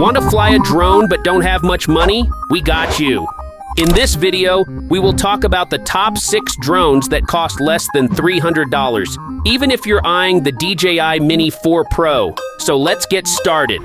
Want to fly a drone but don't have much money? We got you. In this video, we will talk about the top 6 drones that cost less than $300, even if you're eyeing the DJI Mini 4 Pro. So let's get started.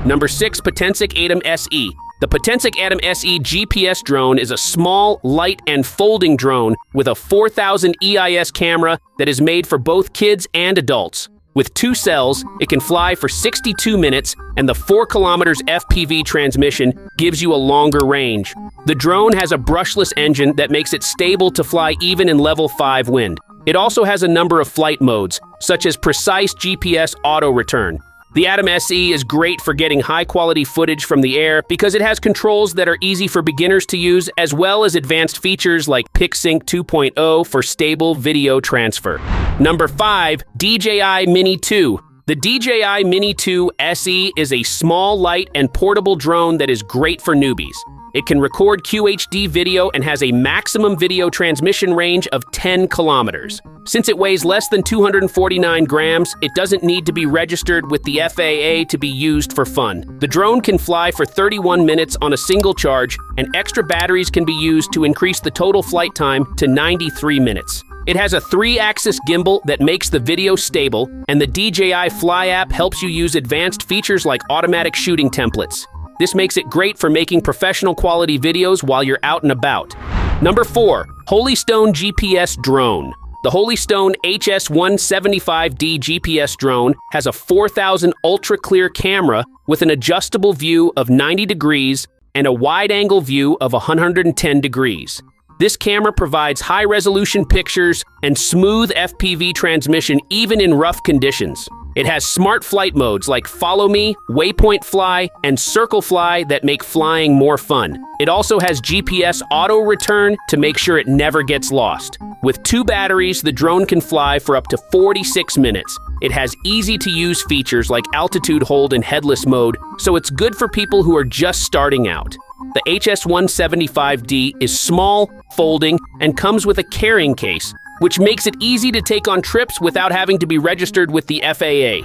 Number 6, Potensic ATOM SE. The Potensic ATOM SE GPS drone is a small, light, and folding drone with a 4000 EIS camera that is made for both kids and adults. With 2 cells, it can fly for 62 minutes, and the 4 km FPV transmission gives you a longer range. The drone has a brushless engine that makes it stable to fly even in level 5 wind. It also has a number of flight modes, such as precise GPS auto return. The ATOM SE is great for getting high-quality footage from the air because it has controls that are easy for beginners to use, as well as advanced features like PicSync 2.0 for stable video transfer. Number 5, DJI Mini 2. The DJI Mini 2 SE is a small, light, and portable drone that is great for newbies. It can record QHD video and has a maximum video transmission range of 10 kilometers. Since it weighs less than 249 grams, it doesn't need to be registered with the FAA to be used for fun. The drone can fly for 31 minutes on a single charge, and extra batteries can be used to increase the total flight time to 93 minutes. It has a 3-axis gimbal that makes the video stable, and the DJI Fly app helps you use advanced features like automatic shooting templates. This makes it great for making professional quality videos while you're out and about. Number 4, Holystone GPS Drone. The Holystone HS175D GPS drone has a 4000 ultra-clear camera with an adjustable view of 90 degrees and a wide-angle view of 110 degrees. This camera provides high-resolution pictures and smooth FPV transmission even in rough conditions. It has smart flight modes like Follow Me, Waypoint Fly, and Circle Fly that make flying more fun. It also has GPS auto return to make sure it never gets lost. With 2 batteries, the drone can fly for up to 46 minutes. It has easy-to-use features like altitude hold and headless mode, so it's good for people who are just starting out. The HS175D is small, folding, and comes with a carrying case, which makes it easy to take on trips without having to be registered with the FAA.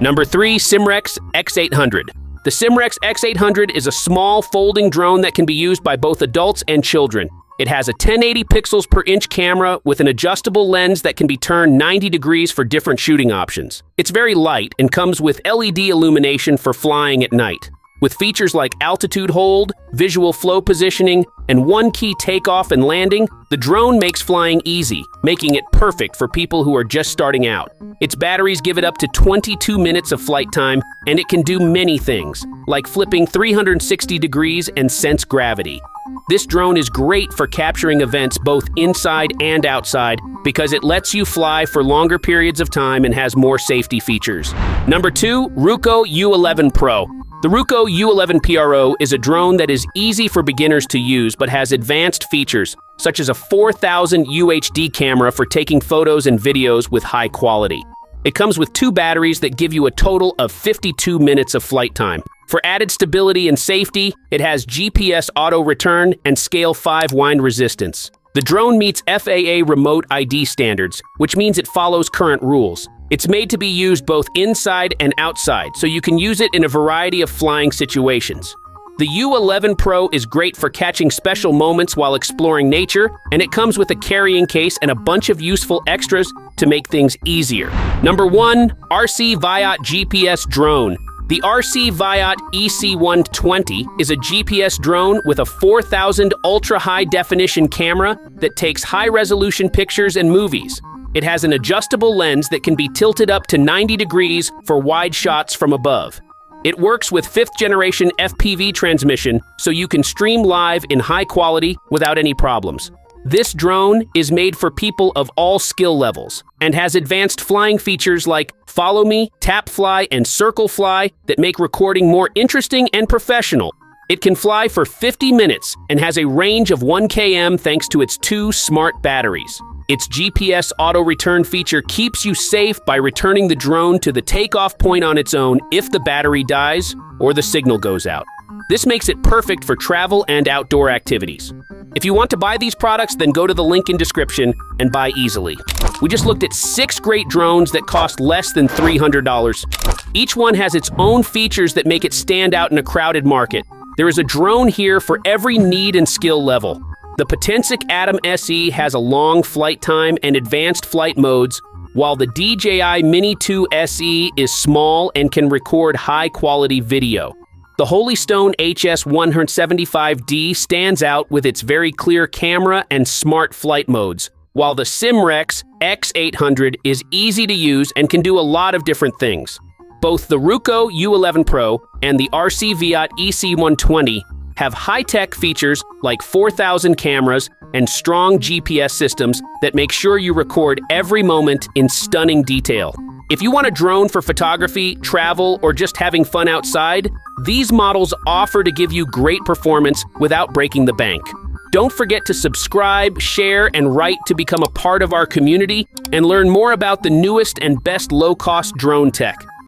Number 3, SIMREX X800. The SIMREX X800 is a small folding drone that can be used by both adults and children. It has a 1080 pixels per inch camera with an adjustable lens that can be turned 90 degrees for different shooting options. It's very light and comes with LED illumination for flying at night. With features like altitude hold, visual flow positioning, and one-key takeoff and landing, the drone makes flying easy, making it perfect for people who are just starting out. Its batteries give it up to 22 minutes of flight time, and it can do many things, like flipping 360 degrees and sense gravity. This drone is great for capturing events both inside and outside because it lets you fly for longer periods of time and has more safety features. Number 2, Ruko U11 Pro. The Ruko U11 PRO is a drone that is easy for beginners to use but has advanced features, such as a 4000 UHD camera for taking photos and videos with high quality. It comes with 2 batteries that give you a total of 52 minutes of flight time. For added stability and safety, it has GPS auto return and scale 5 wind resistance. The drone meets FAA remote ID standards, which means it follows current rules. It's made to be used both inside and outside, so you can use it in a variety of flying situations. The U11 Pro is great for catching special moments while exploring nature, and it comes with a carrying case and a bunch of useful extras to make things easier. Number 1, RC Viot GPS Drone. The RC Viot EC120 is a GPS drone with a 4000 ultra-high-definition camera that takes high-resolution pictures and movies. It has an adjustable lens that can be tilted up to 90 degrees for wide shots from above. It works with 5th-generation FPV transmission, so you can stream live in high quality without any problems. This drone is made for people of all skill levels and has advanced flying features like Follow Me, Tap Fly, and Circle Fly that make recording more interesting and professional. It can fly for 50 minutes and has a range of 1 km thanks to its 2 smart batteries. Its GPS auto return feature keeps you safe by returning the drone to the takeoff point on its own if the battery dies or the signal goes out. This makes it perfect for travel and outdoor activities. If you want to buy these products, then go to the link in description and buy easily. We just looked at 6 great drones that cost less than $300. Each one has its own features that make it stand out in a crowded market. There is a drone here for every need and skill level. The Potensic ATOM SE has a long flight time and advanced flight modes, while the DJI Mini 2 SE is small and can record high-quality video. The Holystone HS175D stands out with its very clear camera and smart flight modes, while the SIMREX X800 is easy to use and can do a lot of different things. Both the Ruko U11 Pro and the RC Viot EC120 have high-tech features like 4,000 cameras and strong GPS systems that make sure you record every moment in stunning detail. If you want a drone for photography, travel, or just having fun outside, these models offer to give you great performance without breaking the bank. Don't forget to subscribe, share, and write to become a part of our community and learn more about the newest and best low-cost drone tech.